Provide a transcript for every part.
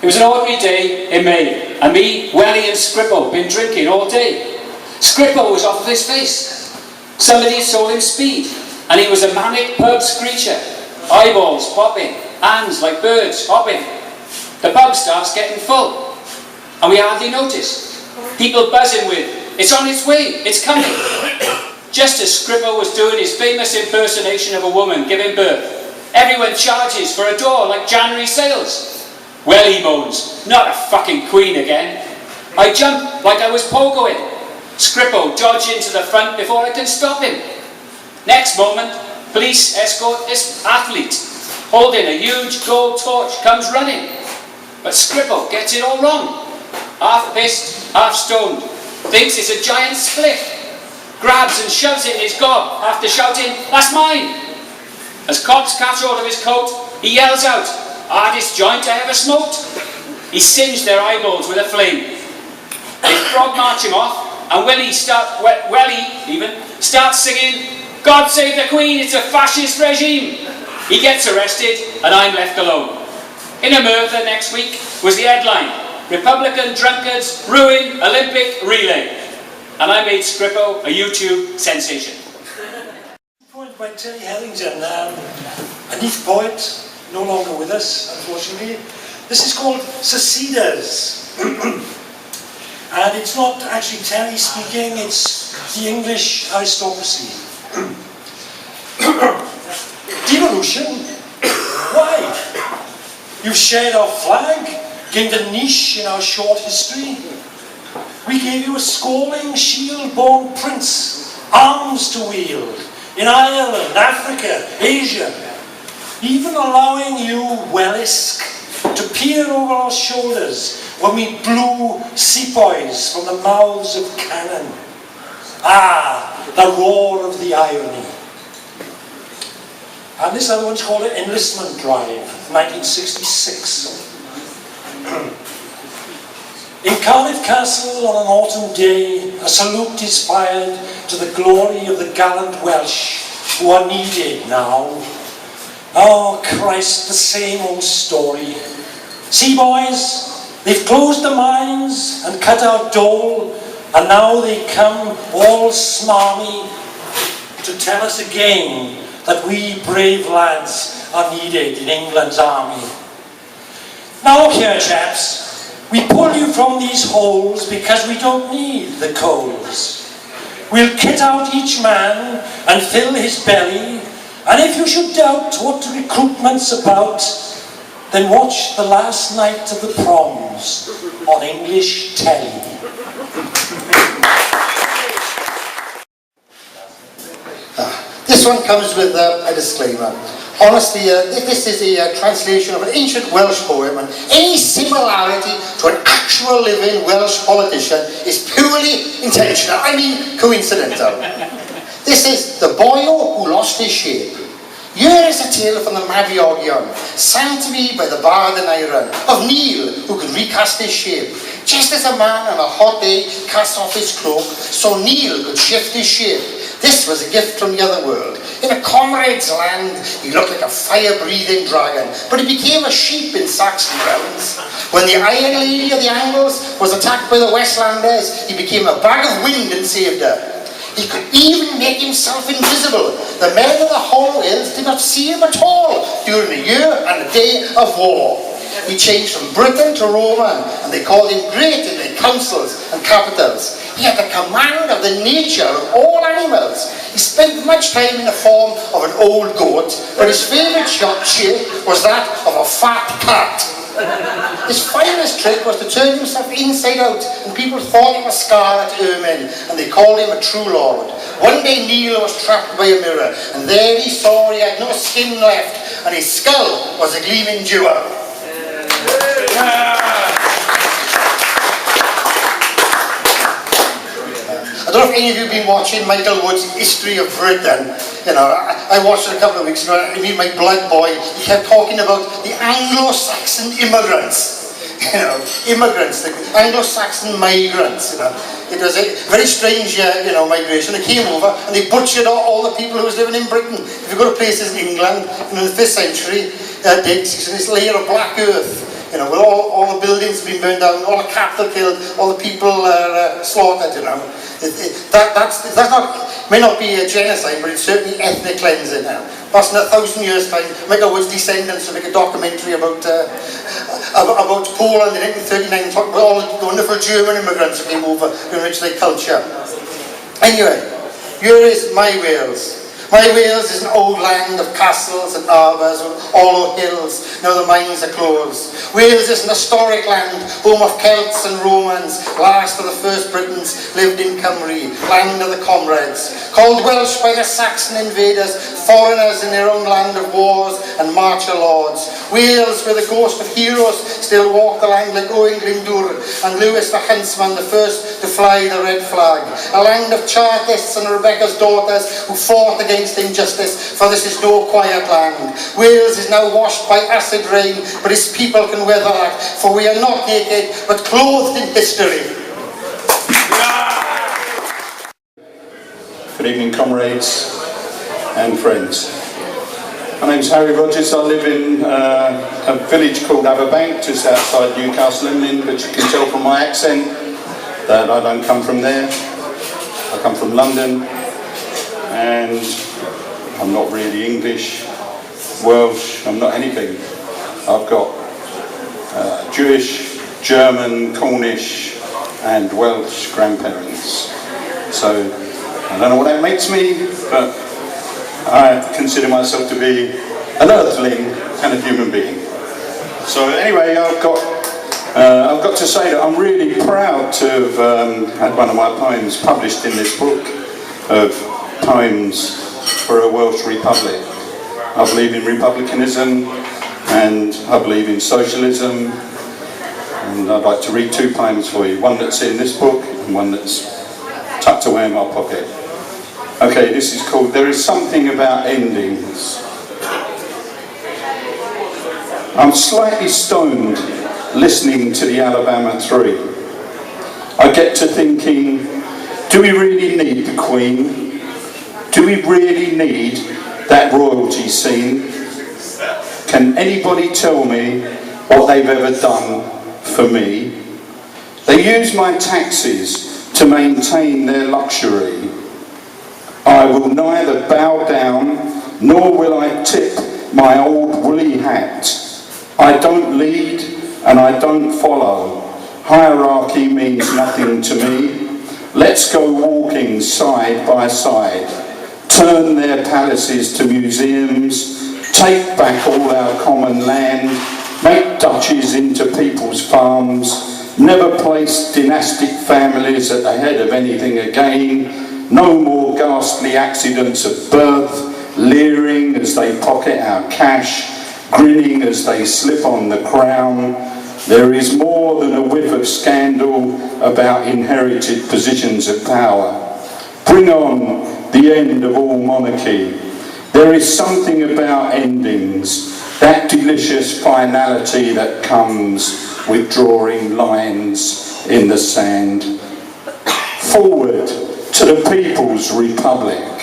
It was an ordinary day in May, and me, Welly and Scrippo been drinking all day. Scrippo was off of his face. Somebody had sold him speed, and he was a manic pub screecher. Eyeballs popping, hands like birds hopping. The pub starts getting full, and we hardly notice. People buzzing with, "It's on its way, it's coming." Just as Scrippo was doing his famous impersonation of a woman giving birth, everyone charges for a door like January sales. Well, he moans, "Not a fucking queen again." I jump like I was pogoing. Scrippo dodged into the front before I can stop him. Next moment, police escort this athlete, holding a huge gold torch, comes running. But Scrippo gets it all wrong. Half pissed, half stoned, thinks it's a giant spliff, grabs and shoves it in his gob after shouting, "That's mine!" As cops catch hold of his coat, he yells out, "Hardest joint I ever smoked." He singed their eyeballs with a flame. They frog march him off, and Welly starts singing, "God save the Queen, it's a fascist regime." He gets arrested, and I'm left alone. In America next week was the headline, "Republican drunkards ruin Olympic relay." And I made Scrippo a YouTube sensation. Point by Terry Hellington, a neat poet, no longer with us, unfortunately. This is called Seceders. And it's not actually Terry speaking, it's the English aristocracy. Devolution? Why? You've shared our flag, gained a niche in our short history. We gave you a scolding, shield-born prince, arms to wield, in Ireland, Africa, Asia, even allowing you, Wellisk, to peer over our shoulders when we blew sepoys from the mouths of cannon. Ah, the roar of the irony. And this other one's called an Enlistment Drive, 1966. In Cardiff Castle on an autumn day, a salute is fired to the glory of the gallant Welsh who are needed now. Oh Christ, the same old story. See boys, they've closed the mines and cut out Dole, and now they come all smarmy to tell us again that we brave lads are needed in England's army. Now look here chaps, we pull you from these holes because we don't need the coals. We'll kit out each man and fill his belly, and if you should doubt what recruitment's about, then watch the last night of the proms on English telly. This one comes with a disclaimer. Honestly, this is a translation of an ancient Welsh poem, and any similarity to an actual living Welsh politician is purely intentional, I mean coincidental. This is The Boy Who Lost His Shape. Here is a tale from the Mabinogion, sang to me by the bard in Iron, of Neil who could recast his shape. Just as a man on a hot day casts off his cloak, so Neil could shift his shape. This was a gift from the other world. In a comrade's land, he looked like a fire-breathing dragon, but he became a sheep in Saxon grounds. When the Iron Lady of the Angles was attacked by the Westlanders, he became a bag of wind and saved her. He could even make himself invisible. The men of the Hollow Hills did not see him at all during a year and a day of war. He changed from Briton to Roman, and they called him great in their councils and capitals. He had the command of the nature of all animals. He spent much time in the form of an old goat, but his favourite shape was that of a fat cat. His finest trick was to turn himself inside out, and people thought he was Scarlet Ermine, and they called him a true lord. One day Neil was trapped by a mirror, and there he saw he had no skin left, and his skull was a gleaming jewel. I don't know if any of you have been watching Michael Wood's History of Britain. You know, I watched it a couple of weeks ago. I mean, my blood boy, he kept talking about the Anglo-Saxon immigrants. You know, immigrants, the Anglo-Saxon migrants. You know, it was a very strange, migration. They came over and they butchered all the people who was living in Britain. If you go to places in England, in the 5th century, digs, this layer of black earth. You know, with all the buildings being burned down, all the cattle killed, all the people slaughtered, you know. That's not, may not be a genocide, but it's certainly ethnic cleansing now. Perhaps in 1,000 years' time, Mike Howard's descendants will make a documentary about Poland in 1939, talking about all the wonderful German immigrants who came over to enrich their culture. Anyway, here is my Wales. My Wales is an old land of castles and arbours with hollow hills. Now the mines are closed. Wales is an historic land, home of Celts and Romans. Last of the first Britons lived in Cymru, land of the comrades. Called Welsh by the Saxon invaders, foreigners in their own land of wars and martial lords. Wales, where the ghost of heroes still walk the land like Owain Glyndwr and Lewis the Huntsman, the first to fly the red flag. A land of Chartists and Rebecca's daughters who fought against injustice, for this is no quiet land. Wales is now washed by acid rain, but its people can weather that, for we are not naked, but clothed in history. Good evening, comrades and friends. My name's Harry Rogers. I live in a village called Aberbank, just outside Newcastle, England, but you can tell from my accent that I don't come from there. I come from London, and I'm not really English, Welsh, I'm not anything. I've got Jewish, German, Cornish and Welsh grandparents. So I don't know what that makes me, but I consider myself to be an earthling and a human being. So anyway, I've got to say that I'm really proud to have had one of my poems published in this book of poems for a Welsh Republic. I believe in republicanism and I believe in socialism, and I'd like to read two poems for you, one that's in this book and one that's tucked away in my pocket. Okay, this is called There Is Something About Endings. I'm slightly stoned listening to the Alabama 3. I get to thinking, do we really need the Queen? Do we really need that royalty scene? Can anybody tell me what they've ever done for me? They use my taxes to maintain their luxury. I will neither bow down nor will I tip my old woolly hat. I don't lead and I don't follow. Hierarchy means nothing to me. Let's go walking side by side. Turn their palaces to museums, take back all our common land, make duchies into people's farms, never place dynastic families at the head of anything again, no more ghastly accidents of birth, leering as they pocket our cash, grinning as they slip on the crown. There is more than a whiff of scandal about inherited positions of power. Bring on the end of all monarchy. There is something about endings, that delicious finality that comes with drawing lines in the sand. Forward to the People's Republic.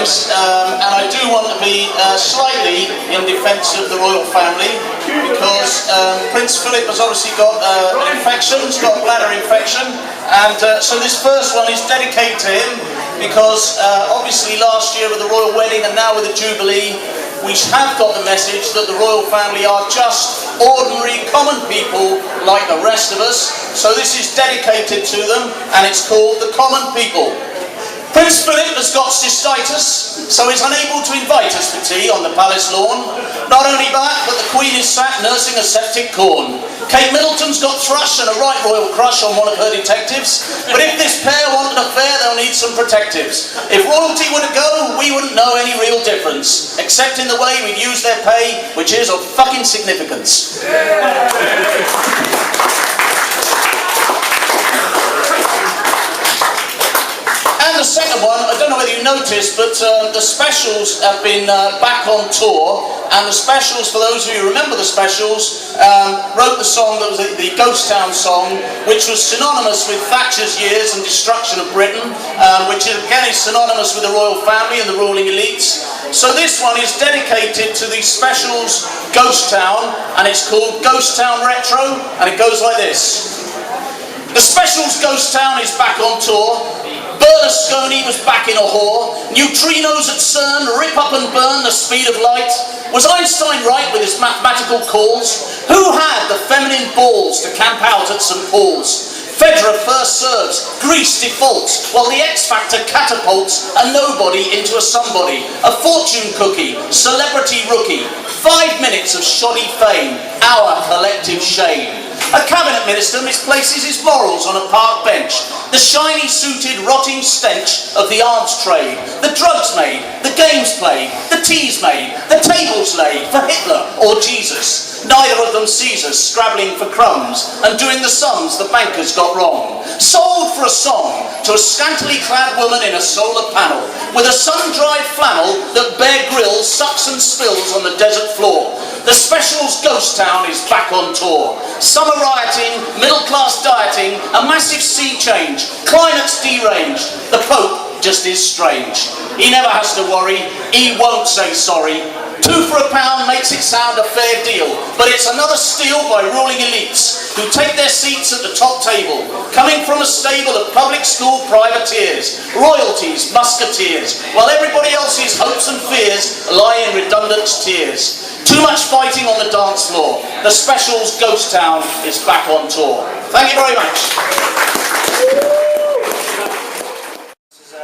And I do want to be slightly in defence of the royal family, because Prince Philip has obviously got an infection, he's got a bladder infection, and so this first one is dedicated to him, because obviously last year with the royal wedding and now with the jubilee, we have got the message that the royal family are just ordinary common people like the rest of us. So this is dedicated to them, and it's called The Common People. Prince Philip has got cystitis, so he's unable to invite us for tea on the palace lawn. Not only that, but the Queen is sat nursing a septic corn. Kate Middleton's got thrush and a right royal crush on one of her detectives. But if this pair want an affair, they'll need some protectives. If royalty were to go, we wouldn't know any real difference, except in the way we've used their pay, which is of fucking significance. noticed, but the Specials have been back on tour, and the Specials, for those of you who remember the Specials, wrote the song that was the Ghost Town song, which was synonymous with Thatcher's years and destruction of Britain, which again is synonymous with the royal family and the ruling elites. So this one is dedicated to the Specials Ghost Town, and it's called Ghost Town Retro, and it goes like this. The Specials Ghost Town is back on tour. Berlusconi was back in a whore. Neutrinos at CERN rip up and burn the speed of light. Was Einstein right with his mathematical calls? Who had the feminine balls to camp out at St. Paul's? Federer first serves, Greece defaults, while the X Factor catapults a nobody into a somebody. A fortune cookie, celebrity rookie, 5 minutes of shoddy fame, our collective shame. A cabinet minister misplaces his morals on a park bench. The shiny suited rotting stench of the arms trade. The drugs made, the games played, the teas made, the tables laid for Hitler or Jesus. Neither of them sees us scrabbling for crumbs and doing the sums the bankers got wrong. Sold for a song to a scantily clad woman in a solar panel with a sun-dried flannel that Bear Grylls sucks and spills on the desert floor. The Specials Ghost Town is back on tour. Summer rioting, middle-class dieting, a massive sea change, climate's deranged. The Pope just is strange. He never has to worry, he won't say sorry. 2 for a pound makes it sound a fair deal, but it's another steal by ruling elites who take their seats at the top table, coming from a stable of public school privateers, royalties, musketeers, while everybody else's hopes and fears lie in redundant tears. Too much fighting on the dance floor. The Specials Ghost Town is back on tour. Thank you very much. This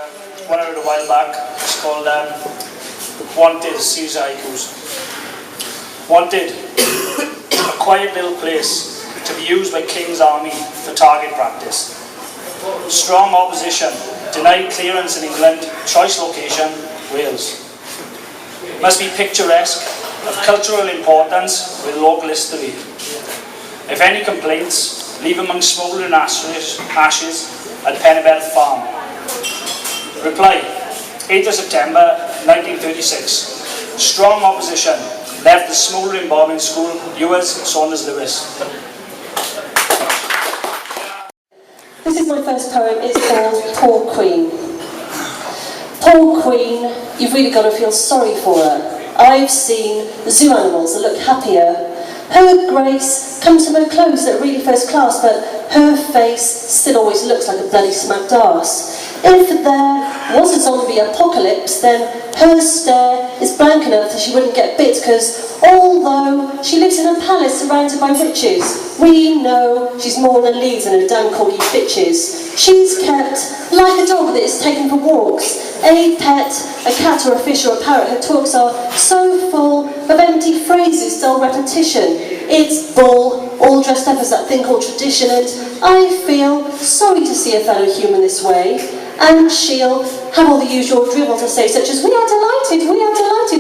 is one I wrote a while back. It's called Wanted, series of haikus. Wanted, a quiet little place to be used by King's Army for target practice. Strong opposition, denied clearance in England, choice location, Wales. Must be picturesque, of cultural importance with local history. If any complaints, leave among smouldering ashes at Penibeth Farm. Reply, 8th of September 1936. Strong opposition, left the smouldering bombing school, yours, Saunders Lewis. This is my first poem. It's called Poor Queen. Poor Queen, you've really got to feel sorry for her. I've seen zoo animals that look happier. Her Grace comes from her clothes that are really first class, but her face still always looks like a bloody smacked arse. If there was a zombie apocalypse, then her stare is blank enough that she wouldn't get bit, because although she lives in a palace surrounded by witches, we know she's more than leaves in her damn corgi bitches. She's kept like a dog that is taken for walks. A pet, a cat or a fish or a parrot, her talks are so full of empty phrases, dull repetition. It's bull, all dressed up as that thing called tradition, and I feel sorry to see a fellow human this way. And she'll have all the usual drivel to say, such as, we are delighted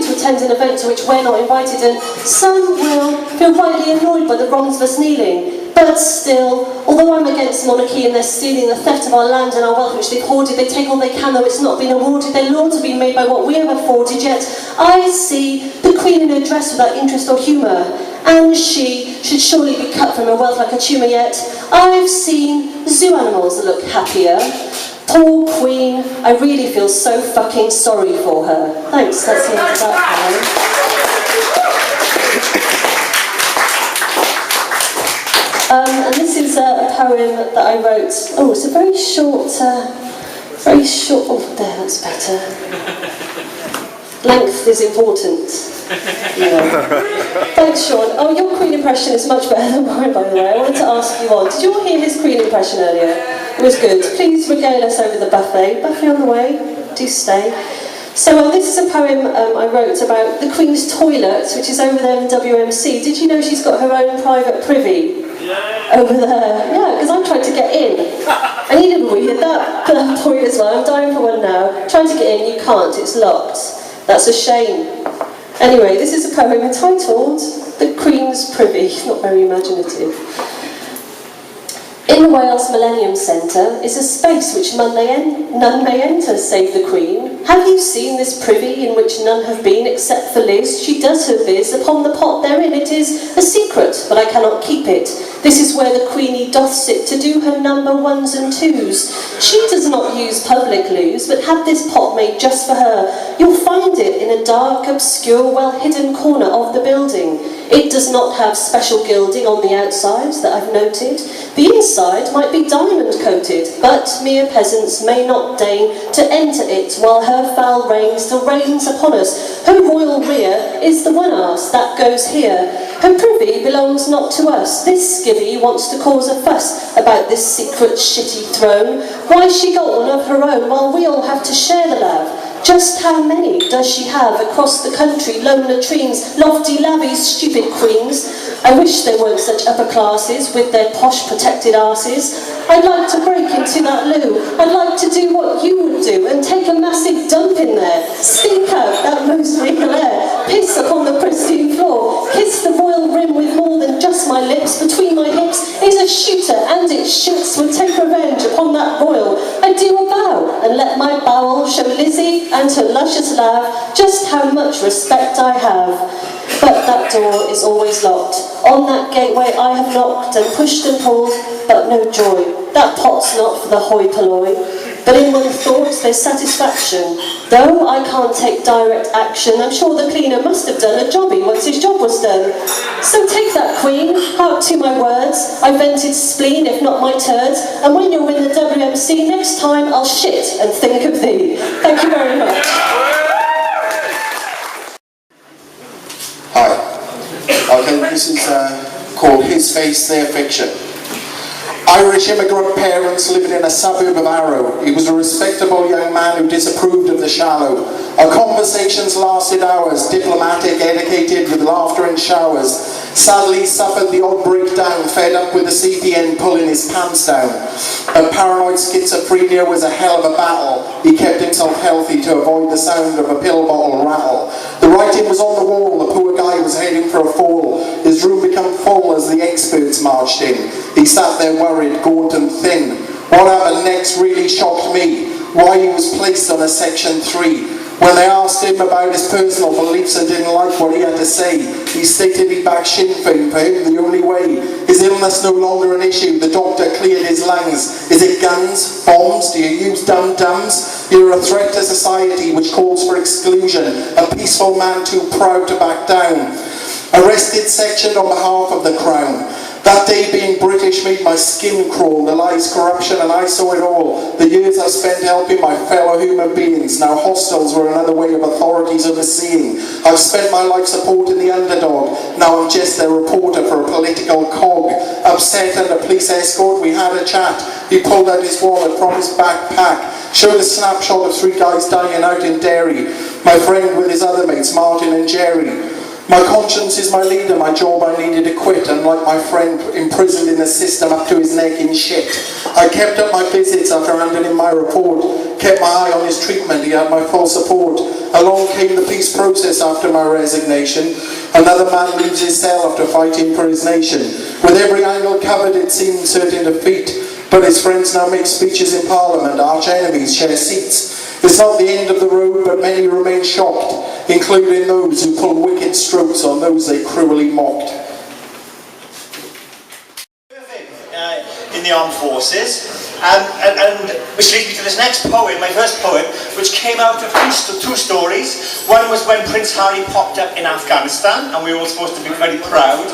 to attend an event to which we're not invited, and some will feel rightly annoyed by the wrongs of us kneeling. But still, although I'm against monarchy and they're stealing the theft of our land and our wealth which they've hoarded, they take all they can though it's not been awarded, their lords have been made by what we have afforded, yet I see the Queen in her dress without interest or humour, and she should surely be cut from her wealth like a tumour, yet I've seen zoo animals that look happier. Poor Queen, I really feel so fucking sorry for her. Thanks, that's the end of that poem. And this is a poem that I wrote. Oh, it's a very short, oh, there, that's better. Length is important. Yeah. Thanks, Sean. Oh, your Queen impression is much better than mine, by the way. I wanted to ask you on. Did you all hear his Queen impression earlier? It was good. Please regale us over the buffet. Buffet on the way. Do stay. So this is a poem I wrote about the Queen's toilet, which is over there in WMC. Did you know she's got her own private privy? Yeah. Over there. Yeah, because I'm trying to get in. And you didn't read that point as well. I'm dying for one now. Trying to get in, you can't. It's locked. That's a shame. Anyway, this is a poem entitled The Queen's Privy. Not very imaginative. In the Wales Millennium Centre is a space which none may enter save the Queen. Have you seen this privy in which none have been except for Liz? She does her biz upon the pot therein. It is a secret, but I cannot keep it. This is where the Queenie doth sit to do her number 1s and 2s. She does not use public loos, but had this pot made just for her. You'll find it in a dark, obscure, well-hidden corner of the building. It does not have special gilding on the outsides that I've noted. The inside might be diamond-coated, but mere peasants may not deign to enter it while her foul reign still reigns upon us. Her royal rear is the one arse that goes here. Her privy belongs not to us. This skivvy wants to cause a fuss about this secret shitty throne. Why's she got one of her own while we all have to share the love? Just how many does she have across the country, lone latrines, lofty labbies, stupid queens? I wish there weren't such upper classes with their posh protected arses. I'd like to break into that loo. I'd like to do what you would do and take a massive dump in there. Stink out that most regal air. Piss upon the pristine floor. Kiss the royal rim with more than just my lips. Between my hips is a shooter and its shoots would take revenge upon that royal. I'd do a bow and let my bowel show Lizzie and her luscious laugh just how much respect I have. But that door is always locked. On that gateway I have knocked and pushed and pulled, but no joy. That pot's not for the hoi polloi. But in one thought there's satisfaction. Though I can't take direct action, I'm sure the cleaner must have done a jobby once his job was done. So take that, Queen, hark to my words. I vented spleen, if not my turds, and when you're in the WMC next time, I'll shit and think of thee. Thank you very much. Hi. Okay, this is called His Face, Their Fiction. Irish immigrant parents living in a suburb of Arrow. He was a respectable young man who disapproved of the shallow. Our conversations lasted hours, diplomatic, educated, with laughter and showers. Sadly suffered the odd breakdown, fed up with the CPN pulling his pants down. But paranoid schizophrenia was a hell of a battle. He kept himself healthy to avoid the sound of a pill bottle rattle. The writing was on the wall, the poor guy was heading for a fall. His room became full as the experts marched in. He sat there worried, gaunt and thin. What happened next really shocked me. Why he was placed on a Section 3. When they asked him about his personal beliefs and didn't like what he had to say, he stated he backed Sinn Féin, for him the only way. His illness no longer an issue, the doctor cleared his lungs. Is it guns? Bombs? Do you use dum-dums? You're a threat to society which calls for exclusion, a peaceful man too proud to back down. Arrested, sectioned on behalf of the Crown. That day being British made my skin crawl, the lies, corruption, and I saw it all. The years I spent helping my fellow human beings, now hostels were another way of authorities overseeing. I've spent my life supporting the underdog, now I'm just a reporter for a political cog. Upset under police escort, we had a chat. He pulled out his wallet from his backpack, showed a snapshot of 3 guys dying out in Derry. My friend with his other mates, Martin and Jerry. My conscience is my leader, my job I needed to quit, and like my friend imprisoned in the system up to his neck in shit. I kept up my visits after handing in my report, kept my eye on his treatment, he had my full support. Along came the peace process after my resignation. Another man leaves his cell after fighting for his nation. With every angle covered it seemed certain defeat, but his friends now make speeches in Parliament, arch enemies share seats. It's not the end of the road, but many remain shocked, including those who pull wicked strokes on those they cruelly mocked. In the armed forces, and which leads me to this next poem, my first poem, which came out of two stories. One was when Prince Harry popped up in Afghanistan, and we were all supposed to be very proud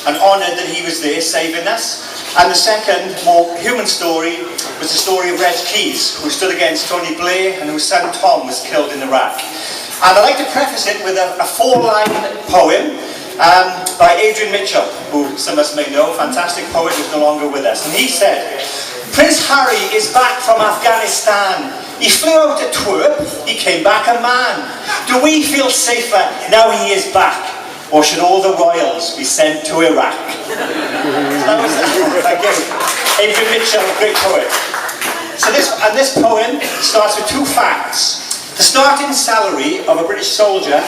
and honoured that he was there saving us. And the second, more human story, was the story of Reg Keys, who stood against Tony Blair and whose son Tom was killed in Iraq. And I'd like to preface it with a 4-line poem by Adrian Mitchell, who some of us may know, a fantastic poet who's no longer with us. And he said, Prince Harry is back from Afghanistan. He flew out a twerp, he came back a man. Do we feel safer now he is back? Or should all the royals be sent to Iraq? Thank you. Adrian Mitchell, a great poet. So this poem starts with 2 facts. The starting salary of a British soldier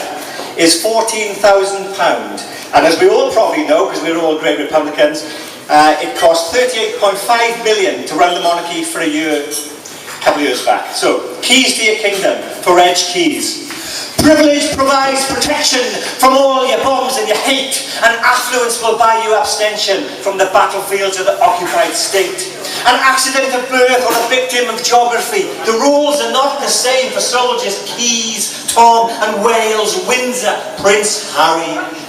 is £14,000. And as we all probably know, because we're all great Republicans, It cost 38.5 million to run the monarchy for a year, a couple of years back. So, keys to your kingdom for Reg Keys. Privilege provides protection from all your bombs and your hate, and affluence will buy you abstention from the battlefields of the occupied state. An accident of birth or a victim of geography, the rules are not the same for soldiers Keys, Tom and Wales, Windsor, Prince Harry.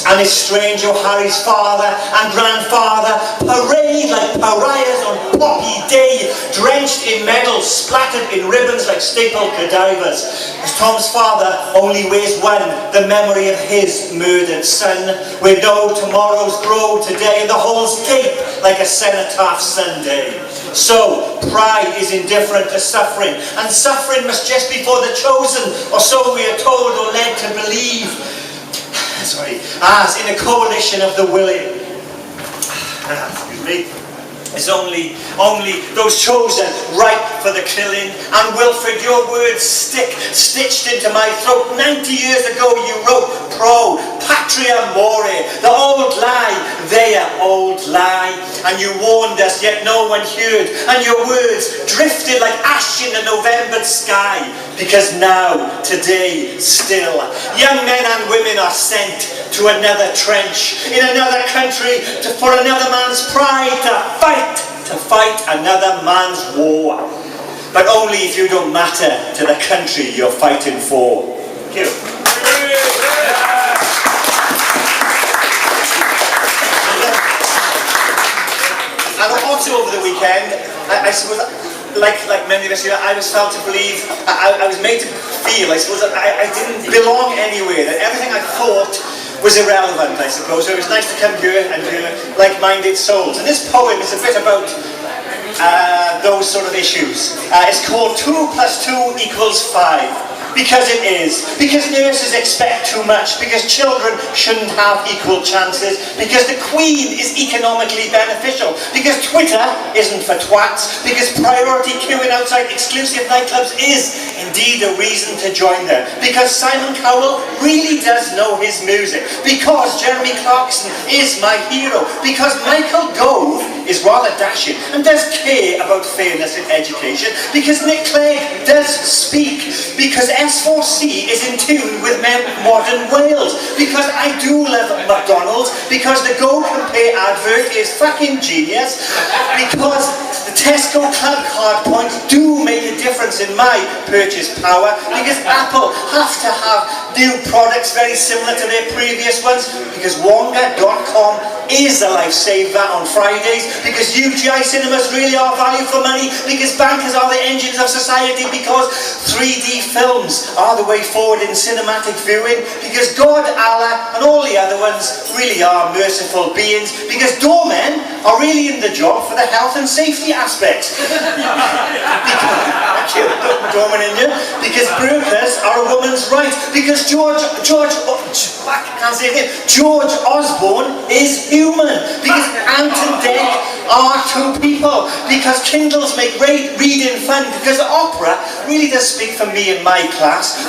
And his strange O'Harry's father and grandfather parade like pariahs on Poppy Day, drenched in medals, splattered in ribbons like stapled cadavers. As Tom's father only weighs one, the memory of his murdered son, where no tomorrows grow today, and the halls gape like a cenotaph Sunday. So, pride is indifferent to suffering, and suffering must just be for the chosen, or so we are told or led to believe. As in a coalition of the willing. Excuse me. It's only those chosen ripe for the killing. And Wilfred, your words stitched into my throat. 90 years ago you wrote pro patria more, the old lie, their old lie. And you warned us, yet no one heard. And your words drifted like ash in the November sky. Because now, today, still, young men and women are sent to another trench, in another country, for another man's pride, to fight another man's war. But only if you don't matter to the country you're fighting for. Thank you. And also over the weekend, I suppose, like many of us here, I was felt to believe, I was made to feel, I suppose, that I didn't belong anywhere, that everything I thought was irrelevant, I suppose. So it was nice to come here and hear like-minded souls. And this poem is a bit about those sort of issues. It's called 2 + 2 = 5. Because it is. Because nurses expect too much. Because children shouldn't have equal chances. Because the Queen is economically beneficial. Because Twitter isn't for twats. Because priority queuing outside exclusive nightclubs is indeed a reason to join them. Because Simon Cowell really does know his music. Because Jeremy Clarkson is my hero. Because Michael Gove is rather dashing and does care about fairness in education. Because Nick Clegg does speak. Because S4C is in tune with modern Wales. Because I do love McDonald's. Because the Go Compare advert is fucking genius. Because the Tesco Club card points do make a difference in my purchase power. Because Apple have to have new products very similar to their previous ones. Because Wonga.com is a lifesaver on Fridays. Because UGI cinemas really are value for money. Because bankers are the engines of society. Because 3D films are the way forward in cinematic viewing. Because God, Allah and all the other ones really are merciful beings. Because doormen are really in the job for the health and safety aspects. Because burqas are a woman's right. Because George Osborne is human. Because Ant and Dec are two people. Because Kindles make reading fun. Because opera really does speak for me in my class.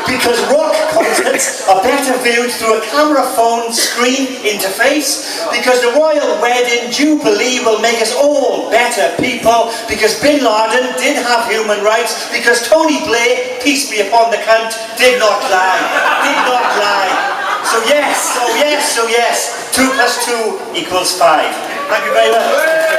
Because rock concerts are better viewed through a camera phone screen interface. Because the royal wedding jubilee will make us all better people. Because Bin Laden did have human rights. Because Tony Blair, peace be upon the cunt, did not lie. Did not lie. So yes, 2 + 2 = 5. Thank you very much.